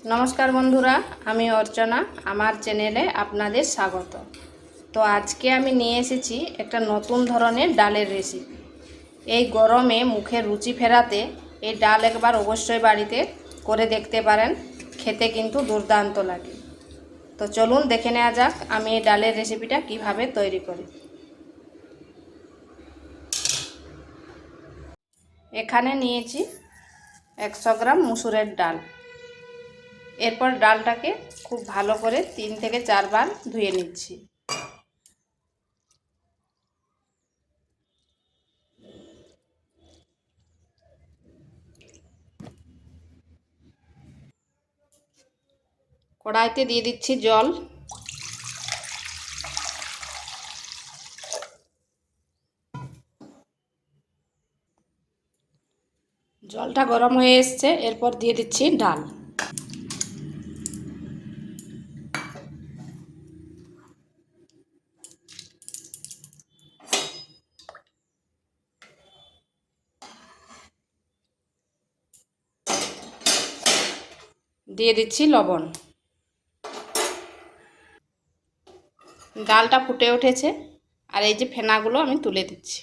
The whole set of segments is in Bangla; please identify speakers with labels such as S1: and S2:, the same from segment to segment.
S1: नमस्कार बंधुरा आमी अर्चना आमार चैनेले आपनादेर स्वागत। तो आज के आमी निये एसेछि एकटा नतून धरनेर डालेर रेसिपि। एई गरमे मुखे रुचि फेराते एई डाल एकबार अवश्यई बाड़ीते करे देखते पारेन, खेते किन्तु दुर्दान्त लागे। तो चलुन देखे नेওয়া যাক आमी एई डालेर रेसिपिटा किभाबे तैरी करी। एखाने नियेछि 100 ग्राम मुसुरेर डाल। एरपर डालटाके खूब भालो करे 3 থেকে 4 বার धुए निচ্छि। कड़ाईते दिए दिচ্ছি जल। जलटा गरम হয়ে এসেছে, এরপর দিয়ে দিচ্ছি ডাল। দিয়ে দিচ্ছি লবণ। ডালটা ফুটে উঠেছে আর এই যে ফেনাগুলো আমি তুলে দিচ্ছি।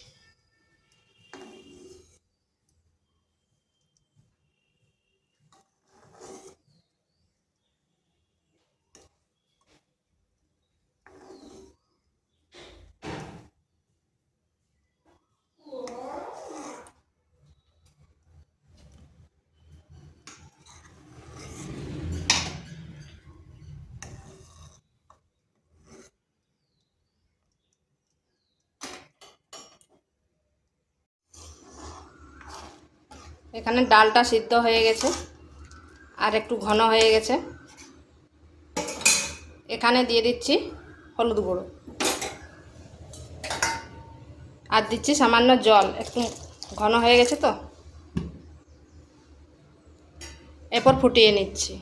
S1: এখানে ডালটা সিদ্ধ হয়ে গেছে আর একটু ঘন হয়ে গেছে। এখানে দিয়ে দিচ্ছি হলুদ গুঁড়ো আর দিচ্ছি সামান্য জল। একটু ঘন হয়ে গেছে তো, এরপর ফুটিয়ে নিচ্ছি।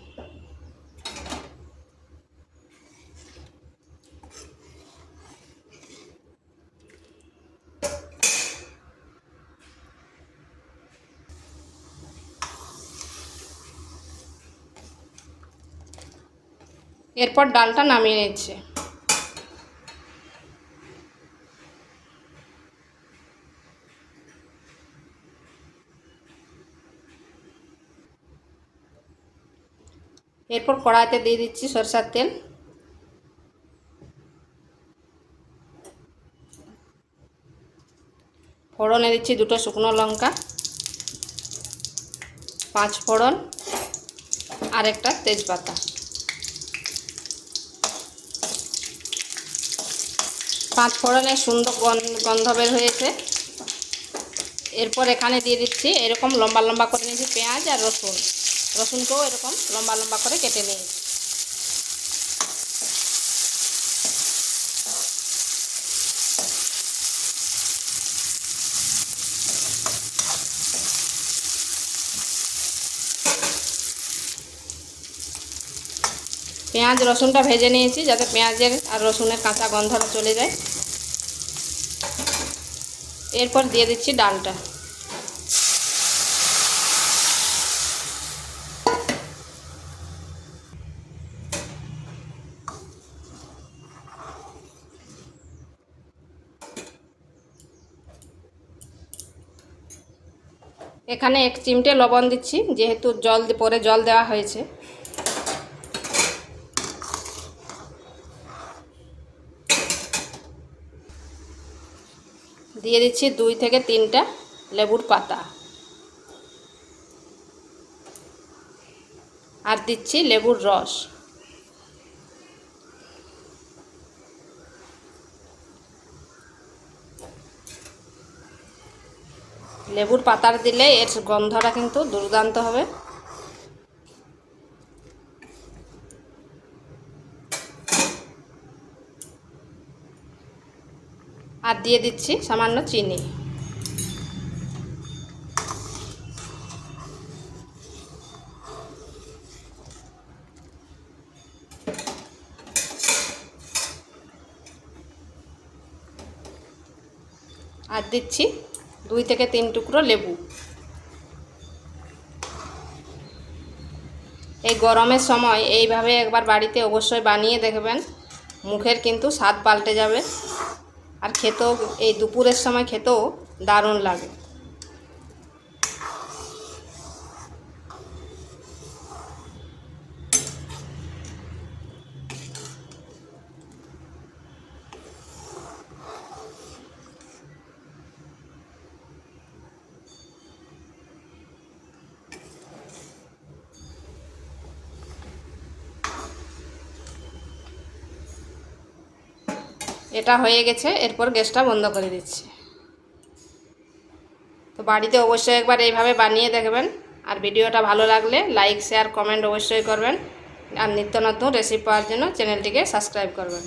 S1: এরপর ডালটা নামিয়ে নিচ্ছে। এরপর কড়াইতে দিয়ে দিচ্ছি সরষের তেল। ফোড়নে দিচ্ছি দুটো শুকনো লঙ্কা, 5 ফোড়ন আর একটা তেজপাতা। পাঁচ ফোড়নে সুন্দর গন্ধ বের হয়েছে। এরপর এখানে দিয়ে দিচ্ছি এরকম লম্বা লম্বা করে নিয়েছি পেঁয়াজ আর রসুন। রসুনকেও এরকম লম্বা লম্বা করে কেটে নিয়েছি। পেঁয়াজ রসুনটা ভেজে নিয়েছি যাতে পেঁয়াজের আর রসুনের কাঁচা গন্ধটা চলে যায়। এরপর দিয়ে দিচ্ছি ডালটা। এখানে 1 চিমটে লবণ দিচ্ছি, যেহেতু পরে জল দেওয়া হয়েছে। দিয়ে দিচ্ছি 2 থেকে 3টা লেবুর পাতা আর দিচ্ছি লেবুর রস। লেবুর পাতার দিলে এর গন্ধটা কিন্তু দুর্দান্ত হবে। আর দিয়ে দিচ্ছি সামান্য চিনি। আর দিচ্ছি 2 থেকে 3 টুকরো লেবু। এই গরমের সময় এইভাবে একবার বাড়িতে অবশ্যই বানিয়ে দেখবেন, মুখের কিন্তু স্বাদ পাল্টে যাবে। আর খেতেও, এই দুপুরের সময় খেতেও দারুণ লাগে। এটা হয়ে গেছে, এরপর গ্যাসটা বন্ধ করে দিচ্ছি। তো বাড়িতে অবশ্যই একবার এইভাবে বানিয়ে দেখবেন। আর ভিডিওটা ভালো লাগলে লাইক, শেয়ার, কমেন্ট অবশ্যই করবেন। আর নিত্য নতুন রেসিপি পাওয়ার জন্য চ্যানেলটিকে সাবস্ক্রাইব করবেন।